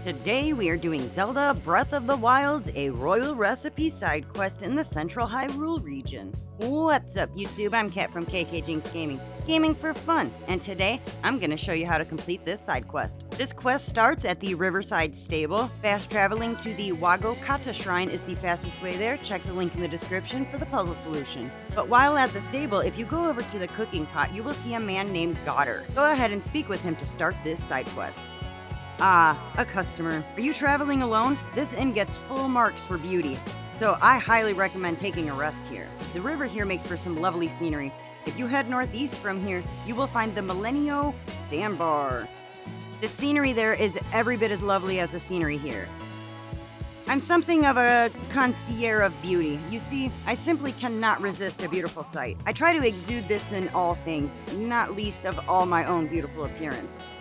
Today we are doing Zelda Breath of the Wild, a royal recipe side quest in the central Hyrule region. What's up YouTube, I'm Kat from KKJinxx Gaming for fun, and today I'm going to show you how to complete this side quest. This quest starts at the Riverside Stable. Fast traveling to the Wahgo Katta shrine is the fastest way there. Check the link in the description for the puzzle solution. But while at the stable, if you go over to the cooking pot, you will see a man named Goddard. Go ahead and speak with him to start this side quest. Ah, a customer. Are you traveling alone? This inn gets full marks for beauty, so I highly recommend taking a rest here. The river here makes for some lovely scenery. If you head northeast from here, you will find the Millennium Sandbar. The scenery there is every bit as lovely as the scenery here. I'm something of a connoisseur of beauty. You see, I simply cannot resist a beautiful sight. I try to exude this in all things, not least of all my own beautiful appearance.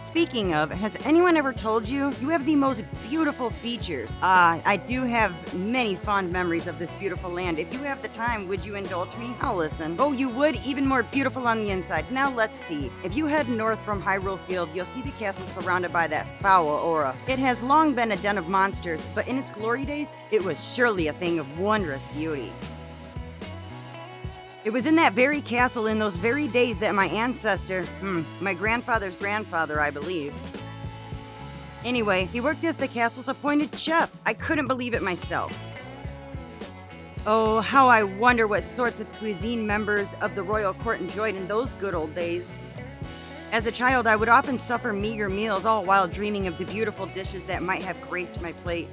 Speaking of, has anyone ever told you you have the most beautiful features? I do have many fond memories of this beautiful land. If you have the time, would you indulge me? I'll listen. Oh, you would? Even more beautiful on the inside. Now let's see. If you head north from Hyrule Field, you'll see the castle surrounded by that foul aura. It has long been a den of monsters, but in its glory days, it was surely a thing of wondrous beauty. It was in that very castle in those very days that my ancestor, my grandfather's grandfather, I believe. Anyway, he worked as the castle's appointed chef. I couldn't believe it myself. Oh, how I wonder what sorts of cuisine members of the royal court enjoyed in those good old days. As a child, I would often suffer meager meals, all while dreaming of the beautiful dishes that might have graced my plate.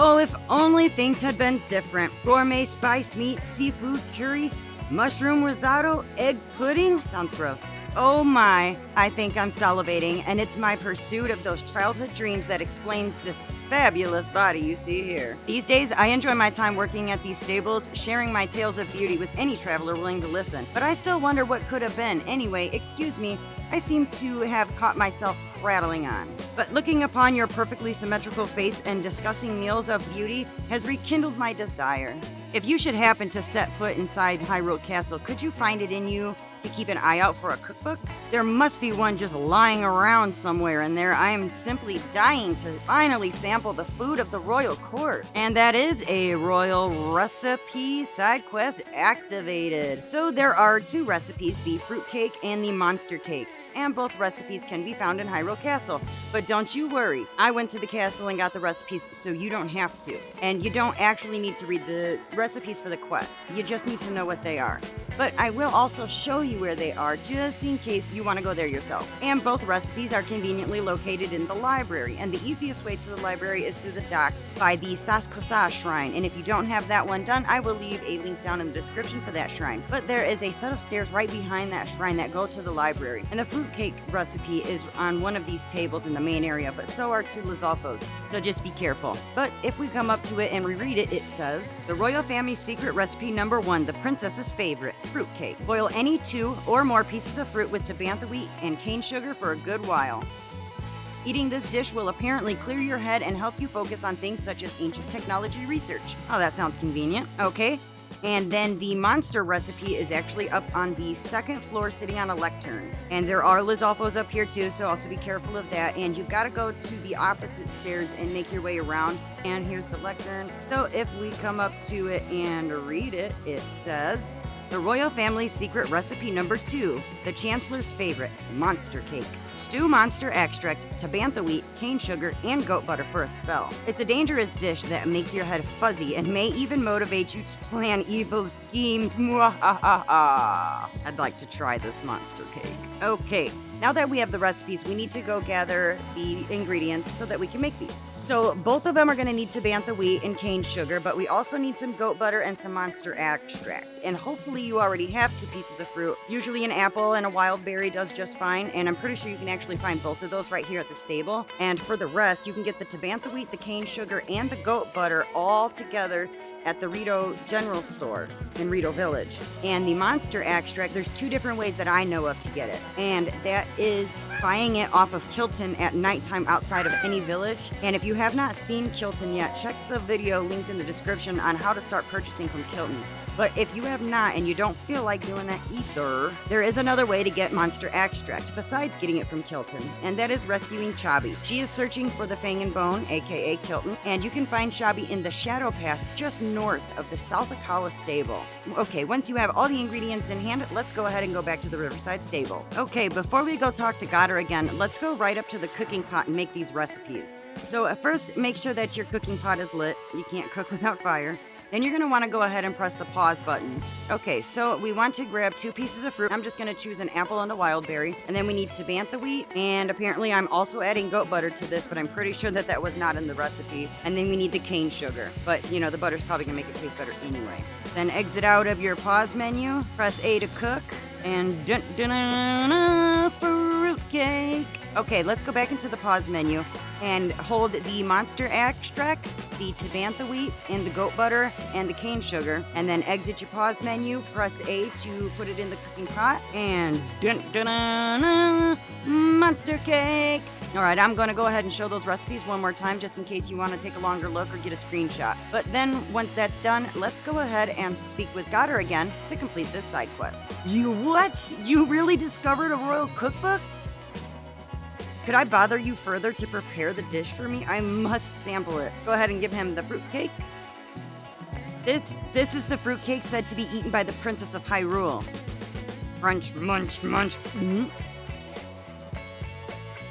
Oh, if only things had been different. Gourmet spiced meat, seafood curry, mushroom risotto, egg pudding. Sounds gross. Oh my, I think I'm salivating, and it's my pursuit of those childhood dreams that explains this fabulous body you see here. These days, I enjoy my time working at these stables, sharing my tales of beauty with any traveler willing to listen. But I still wonder what could have been. Anyway, excuse me, I seem to have caught myself prattling on. But looking upon your perfectly symmetrical face and discussing meals of beauty has rekindled my desire. If you should happen to set foot inside Hyrule Castle, could you find it in you to keep an eye out for a cookbook? There must be one just lying around somewhere in there. I am simply dying to finally sample the food of the royal court. And that is a royal recipe side quest activated. So there are two recipes, the fruitcake and the monster cake. And both recipes can be found in Hyrule Castle. But don't you worry, I went to the castle and got the recipes, so you don't have to. And you don't actually need to read the recipes for the quest. You just need to know what they are. But I will also show you where they are, just in case you want to go there yourself. And both recipes are conveniently located in the library. And the easiest way to the library is through the docks by the Saas shrine. And if you don't have that one done, I will leave a link down in the description for that shrine. But there is a set of stairs right behind that shrine that go to the library. And the fruitcake recipe is on one of these tables in the main area, but so are two Lizalfos, so just be careful. But if we come up to it and reread it, it says, the royal family's secret recipe number 1, the princess's favorite, fruitcake. Boil any 2 or more pieces of fruit with tabantha wheat and cane sugar for a good while. Eating this dish will apparently clear your head and help you focus on things such as ancient technology research. Oh, that sounds convenient. Okay. And then the monster recipe is actually up on the 2nd floor sitting on a lectern. And there are Lizalfos up here too, so also be careful of that. And you've got to go to the opposite stairs and make your way around. And here's the lectern. So if we come up to it and read it, it says, the royal family's secret recipe number 2, the chancellor's favorite, monster cake. Stew monster extract, tabantha wheat, cane sugar, and goat butter for a spell. It's a dangerous dish that makes your head fuzzy and may even motivate you to plan evil schemes. I'd like to try this monster cake. Okay, now that we have the recipes, we need to go gather the ingredients so that we can make these. So both of them are going to need tabantha wheat and cane sugar, but we also need some goat butter and some monster extract. And hopefully you already have 2 pieces of fruit. Usually an apple and a wild berry does just fine, and I'm pretty sure you can actually find both of those right here at the stable. And for the rest, you can get the tabantha wheat, the cane sugar, and the goat butter all together at the Rito General Store in Rito Village. And the monster extract, there's 2 different ways that I know of to get it. And that is buying it off of Kilton at nighttime outside of any village. And if you have not seen Kilton yet, check the video linked in the description on how to start purchasing from Kilton. But if you have not and you don't feel like doing that either, there is another way to get monster extract besides getting it from Kilton, and that is rescuing Chobby. She is searching for the Fang and Bone, aka Kilton, and you can find Chobby in the Shadow Pass just north of the South Akala stable. Okay, once you have all the ingredients in hand, let's go ahead and go back to the Riverside stable. Okay, before we go talk to Katta again, let's go right up to the cooking pot and make these recipes. So at first, make sure that your cooking pot is lit. You can't cook without fire. Then you're going to want to go ahead and press the pause button. Okay, so we want to grab 2 pieces of fruit. I'm just going to choose an apple and a wild berry. And then we need Tabantha wheat. And apparently I'm also adding goat butter to this, but I'm pretty sure that that was not in the recipe. And then we need the cane sugar. But, you know, the butter's probably going to make it taste better anyway. Then exit out of your pause menu. Press A to cook. And fruitcake. Okay, let's go back into the pause menu and hold the monster extract, the Tabantha wheat, and the goat butter, and the cane sugar, and then exit your pause menu, press A to put it in the cooking pot, and monster cake! Alright, I'm gonna go ahead and show those recipes one more time just in case you want to take a longer look or get a screenshot. But then, once that's done, let's go ahead and speak with Katta again to complete this side quest. You what? You really discovered a royal cookbook? Could I bother you further to prepare the dish for me? I must sample it. Go ahead and give him the fruitcake. This is the fruitcake said to be eaten by the Princess of Hyrule. Crunch, munch, munch.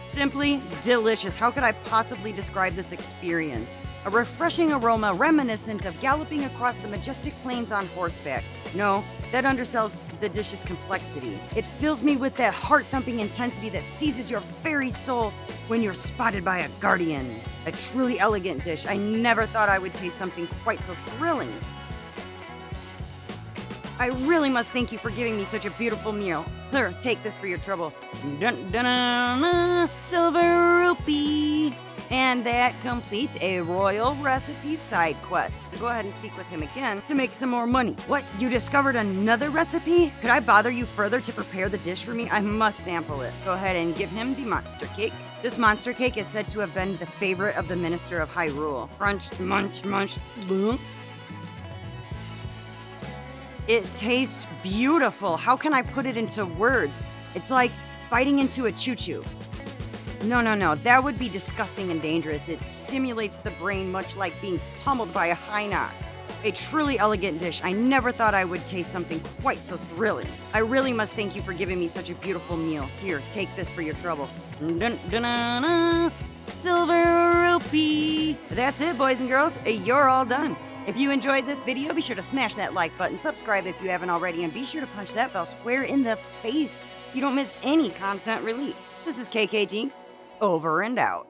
Simply delicious. How could I possibly describe this experience? A refreshing aroma reminiscent of galloping across the majestic plains on horseback. No, that undersells the dish's complexity. It fills me with that heart-thumping intensity that seizes your very soul when you're spotted by a guardian. A truly elegant dish. I never thought I would taste something quite so thrilling. I really must thank you for giving me such a beautiful meal. Here, take this for your trouble. Silver rupee. And that completes a royal recipe side quest. So go ahead and speak with him again to make some more money. What? You discovered another recipe? Could I bother you further to prepare the dish for me? I must sample it. Go ahead and give him the monster cake. This monster cake is said to have been the favorite of the Minister of Hyrule. Crunch, munch, munch, bloom. It tastes beautiful. How can I put it into words? It's like biting into a choo-choo. No, that would be disgusting and dangerous. It stimulates the brain much like being pummeled by a Hinox. A truly elegant dish. I never thought I would taste something quite so thrilling. I really must thank you for giving me such a beautiful meal. Here, take this for your trouble. Silver rupee. That's it, boys and girls. You're all done. If you enjoyed this video, be sure to smash that like button, subscribe if you haven't already, and be sure to punch that bell square in the face so you don't miss any content released. This is KKJinxx, over and out.